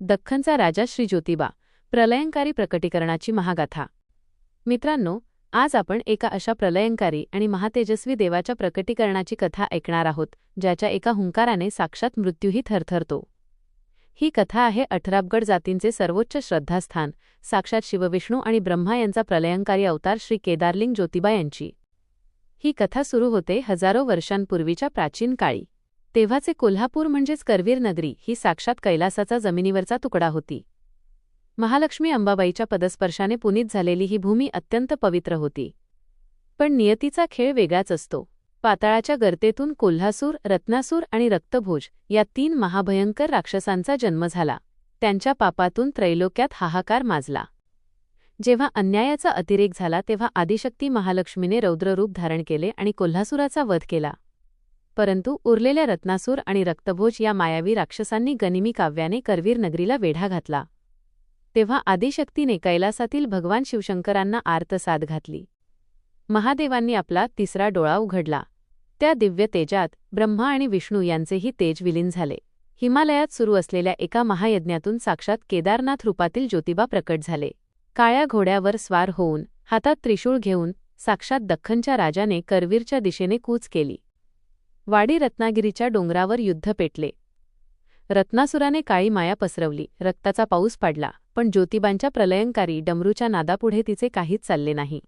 दख्खनचा राजा श्री ज्योतिबा, प्रलयंकारी प्रकटीकरणाची महागाथा। मित्रांनो, आज आपण एका अशा प्रलयंकारी आणि महातेजस्वी देवाच्या प्रकटीकरणाची कथा ऐकणार आहोत, ज्याच्या एका हुंकाराने साक्षात मृत्यूही थरथरतो। ही कथा आहे अठराबगड जातींचे सर्वोच्च श्रद्धास्थान, साक्षात शिवविष्णू आणि ब्रह्मा यांचा प्रलयंकारी अवतार श्री केदारलिंग ज्योतिबा यांची। ही कथा सुरू होते हजारो वर्षांपूर्वीच्या प्राचीन काळी। तेव्हाचे कोल्हापूर म्हणजेच करवीर नगरी ही साक्षात कैलासाचा जमिनीवरचा तुकडा होती। महालक्ष्मी अंबाबाईच्या पदस्पर्शाने पुनीत झालेली ही भूमी अत्यंत पवित्र होती। पण नियतीचा खेळ वेगळाच असतो। पाताळाच्या गर्तेतून कोल्हासूर, रत्नासूर आणि रक्तभोज या 3 महाभयंकर राक्षसांचा जन्म झाला। त्यांच्या पापातून त्रैलोक्यात हाहाकार माजला। जेव्हा अन्यायाचा अतिरेक झाला तेव्हा आदिशक्ती महालक्ष्मीने रौद्ररूप धारण केले आणि कोल्हासुराचा वध केला। परंतु उरलेल्या रत्नासूर आणि रक्तभोज या मायावी राक्षसांनी गनिमी काव्याने करवीर नगरीला वेढा घातला। तेव्हा आदिशक्तीने कैलासातील भगवान शिवशंकरांना आर्तसाद घातली। महादेवांनी आपला तिसरा डोळा उघडला। त्या दिव्य तेजात ब्रह्मा आणि विष्णू यांचेही तेज विलीन झाले। हिमालयात सुरू असलेल्या एका महायज्ञातून साक्षात केदारनाथ रूपातील ज्योतिबा प्रकट झाले। काळ्या घोड्यावर स्वार होऊन, हातात त्रिशूळ घेऊन साक्षात दख्खनच्या राजाने करवीरच्या दिशेने कूच केली। वाडी रत्नागिरीच्या डोंगरावर युद्ध पेटले। रत्नासुराने काळी माया पसरवली, रक्ताचा पाऊस पडला, पण ज्योतिबांच्या प्रलयंकारी डमरूच्या नादापुढे तिचे काहीच चालले नाही।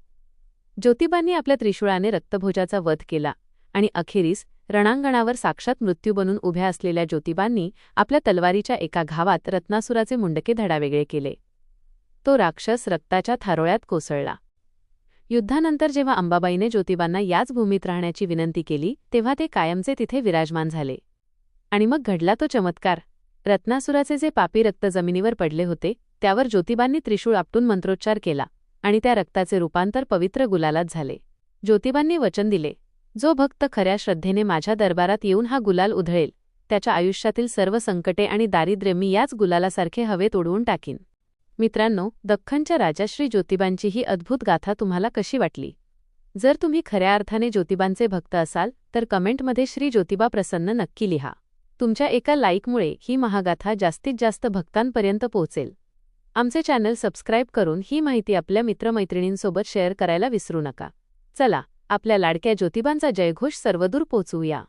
ज्योतिबांनी आपल्या त्रिशूळाने रक्तभोजाचा वध केला आणि अखेरीस रणांगणावर साक्षात मृत्यू बनून उभ्या असलेल्या ज्योतिबांनी आपल्या तलवारीच्या एका घावात रत्नासुराचे मुंडके धडावेगळे केले। तो राक्षस रक्ताच्या थारोळ्यात कोसळला। युद्धानंतर जेव्हा अंबाबाईने ज्योतिबांना याच भूमीत राहण्याची विनंती केली, तेव्हा ते कायमचे तिथे विराजमान झाले। आणि मग घडला तो चमत्कार। रत्नासुराचे जे पापी रक्त जमिनीवर पडले होते, त्यावर ज्योतिबांनी त्रिशूळ आपटून मंत्रोच्चार केला आणि त्या रक्ताचे रूपांतर पवित्र गुलालात झाले। ज्योतिबांनी वचन दिले, जो भक्त खऱ्या श्रद्धेने माझ्या दरबारात येऊन हा गुलाल उधळेल, त्याच्या आयुष्यातील सर्व संकटे आणि दारिद्र्य मी याच गुलालासारखे हवेत उडवून टाकीन। मित्रांनो, दख्खनच्या राजा श्री ज्योतिबांची ही अद्भुत गाथा तुम्हाला कशी वाटली? जर तुम्ही खऱ्या अर्थाने ज्योतिबांचे भक्त असाल तर कमेंटमध्ये श्री ज्योतिबा प्रसन्न नक्की लिहा। तुमच्या एका लाईकमुळे ही महागाथा जास्तीत जास्त भक्तांपर्यंत पोहोचेल। आमचे चॅनल सबस्क्राईब करून ही माहिती आपल्या मित्रमैत्रिणींसोबत शेअर करायला विसरू नका। चला, आपल्या लाडक्या ज्योतिबांचा जयघोष सर्वदूर पोहोचवूया।